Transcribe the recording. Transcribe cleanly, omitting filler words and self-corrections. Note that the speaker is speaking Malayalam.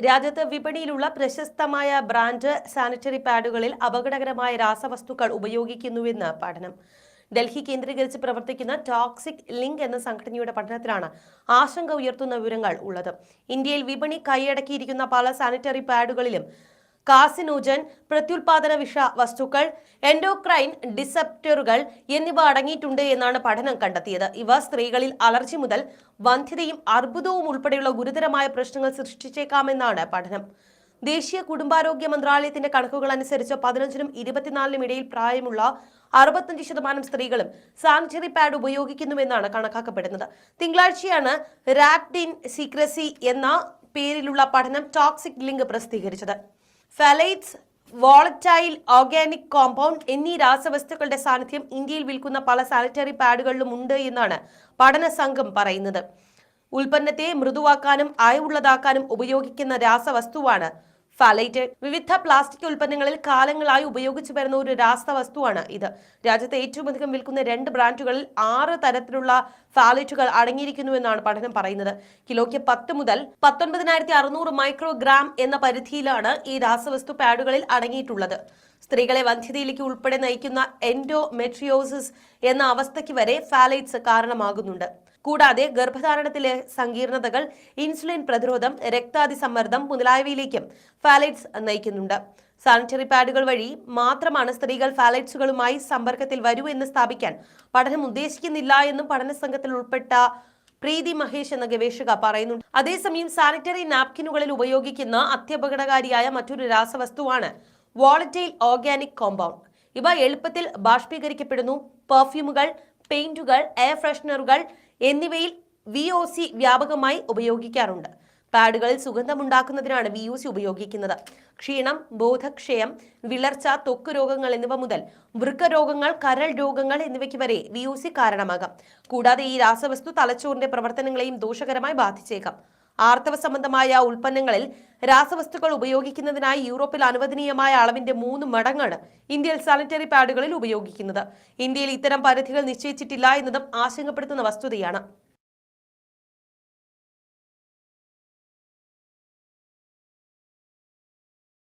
രാജ്യത്ത് വിപണിയിലുള്ള പ്രശസ്തമായ ബ്രാൻഡ് സാനിറ്ററി പാഡുകളിൽ അപകടകരമായ രാസവസ്തുക്കൾ ഉപയോഗിക്കുന്നുവെന്ന് പഠനം. ഡൽഹി കേന്ദ്രീകരിച്ച് പ്രവർത്തിക്കുന്ന ടോക്സിക് ലിങ്ക് എന്ന സംഘടനയുടെ പഠനത്തിലാണ് ആശങ്ക ഉയർത്തുന്ന വിവരങ്ങൾ ഉള്ളത്. ഇന്ത്യയിൽ വിപണി കൈയടക്കിയിരിക്കുന്ന പല സാനിറ്ററി പാഡുകളിലും കാർസിനോജൻ, പ്രത്യുൽപാദന വിഷ വസ്തുക്കൾ, എൻഡോക്രൈൻ ഡിസപ്റ്ററുകൾ എന്നിവ അടങ്ങിയിട്ടുണ്ട് എന്നാണ് പഠനം കണ്ടെത്തിയത്. ഇവ സ്ത്രീകളിൽ അലർജി മുതൽ വന്ധ്യതയും അർബുദവും ഉൾപ്പെടെയുള്ള ഗുരുതരമായ പ്രശ്നങ്ങൾ സൃഷ്ടിച്ചേക്കാമെന്നാണ് പഠനം. ദേശീയ കുടുംബാരോഗ്യ മന്ത്രാലയത്തിന്റെ കണക്കുകൾ അനുസരിച്ച് 15-നും 24-നും ഇടയിൽ പ്രായമുള്ള 65% സ്ത്രീകളും സാനിറ്ററി പാഡ് ഉപയോഗിക്കുന്നുവെന്നാണ് കണക്കാക്കപ്പെടുന്നത്. തിങ്കളാഴ്ചയാണ് റാപ്ഡ് ഇൻ സീക്രസി എന്ന പേരിലുള്ള പഠനം ടോക്സിക് ലിങ്ക് പ്രസിദ്ധീകരിച്ചത്. ഫലൈറ്റ്സ്, വോളറ്റൈൽ ഓർഗാനിക് കോമ്പൗണ്ട് എന്നീ രാസവസ്തുക്കളുടെ സാന്നിധ്യം ഇന്ത്യയിൽ വിൽക്കുന്ന പല സാനിറ്ററി പാഡുകളിലും ഉണ്ട് എന്നാണ് പഠന സംഘം പറയുന്നത്. ഉൽപ്പന്നത്തെ മൃദുവാക്കാനും അയവുള്ളതാക്കാനും ഉപയോഗിക്കുന്ന രാസവസ്തുവാണ് ഫലൈറ്റ്. വിവിധ പ്ലാസ്റ്റിക് ഉൽപ്പന്നങ്ങളിൽ കാലങ്ങളായി ഉപയോഗിച്ചു വരുന്ന ഒരു രാസവസ്തുവാണ് ഇത്. രാജ്യത്തെ ഏറ്റവും അധികം വിൽക്കുന്ന 2 ബ്രാൻഡുകളിൽ 6 തരത്തിലുള്ള ഫാലൈറ്റുകൾ അടങ്ങിയിരിക്കുന്നുവെന്നാണ് പഠനം പറയുന്നത്. കിലോയ്ക്ക് 10 മുതൽ 19,600 മൈക്രോഗ്രാം എന്ന പരിധിയിലാണ് ഈ രാസവസ്തു പാഡുകളിൽ അടങ്ങിയിട്ടുള്ളത്. സ്ത്രീകളെ വന്ധ്യതയിലേക്ക് ഉൾപ്പെടെ നയിക്കുന്ന എൻഡോമെട്രിയോസിസ് എന്ന അവസ്ഥയ്ക്ക് വരെ ഫാലൈറ്റ്സ് കാരണമാകുന്നുണ്ട്. കൂടാതെ ഗർഭധാരണത്തിലെ സങ്കീർണതകൾ, ഇൻസുലിൻ പ്രതിരോധം, രക്താതിസമ്മർദ്ദം മുതലായവയിലേക്കും ഫാലൈറ്റ്സ് നയിക്കുന്നുണ്ട്. സാനിറ്ററി പാഡുകൾ വഴി മാത്രമാണ് സ്ത്രീകൾ ഫാലൈറ്റ്സുകളുമായി സമ്പർക്കത്തിൽ വരൂ എന്ന് സ്ഥാപിക്കാൻ പഠനം ഉദ്ദേശിക്കുന്നില്ല എന്നും പഠന സംഘത്തിൽ ഉൾപ്പെട്ട പ്രീതി മഹേഷ് എന്ന ഗവേഷക പറയുന്നുണ്ട്. അതേസമയം സാനിറ്ററി നാപ്കിനുകളിൽ ഉപയോഗിക്കുന്ന അത്യപകടകാരിയായ മറ്റൊരു രാസവസ്തുവാണ് വോളറ്റൈൽ ഓർഗാനിക് കോമ്പൗണ്ട്. ഇവ എളുപ്പത്തിൽ ബാഷ്പീകരിക്കപ്പെടുന്നു. പെർഫ്യൂമുകൾ, പെയിന്റുകൾ, എയർ ഫ്രഷ്നറുകൾ എന്നിവയിൽ VOC വ്യാപകമായി ഉപയോഗിക്കാറുണ്ട്. പാഡുകളിൽ സുഗന്ധമുണ്ടാക്കുന്നതിനാണ് VOC ഉപയോഗിക്കുന്നത്. ക്ഷീണം, ബോധക്ഷയം, വിളർച്ച, ത്വക്ക് രോഗങ്ങൾ എന്നിവ മുതൽ വൃക്ക രോഗങ്ങൾ, കരൾ രോഗങ്ങൾ എന്നിവയ്ക്ക് വരെ VOC കാരണമാകാം. കൂടാതെ ഈ രാസവസ്തു തലച്ചോറിന്റെ പ്രവർത്തനങ്ങളെയും ദോഷകരമായി ബാധിച്ചേക്കാം. ആർത്തവ സംബന്ധമായ ഉൽപ്പന്നങ്ങളിൽ രാസവസ്തുക്കൾ ഉപയോഗിക്കുന്നതിനായി യൂറോപ്പിൽ അനുവദനീയമായ അളവിന്റെ 3 മടങ്ങാണ് ഇന്ത്യയിൽ സാനിറ്ററി പാഡുകളിൽ ഉപയോഗിക്കുന്നത്. ഇന്ത്യയിൽ ഇത്തരം പരിധികൾ നിശ്ചയിച്ചിട്ടില്ല എന്നതും ആശങ്കപ്പെടുത്തുന്ന വസ്തുതയാണ്.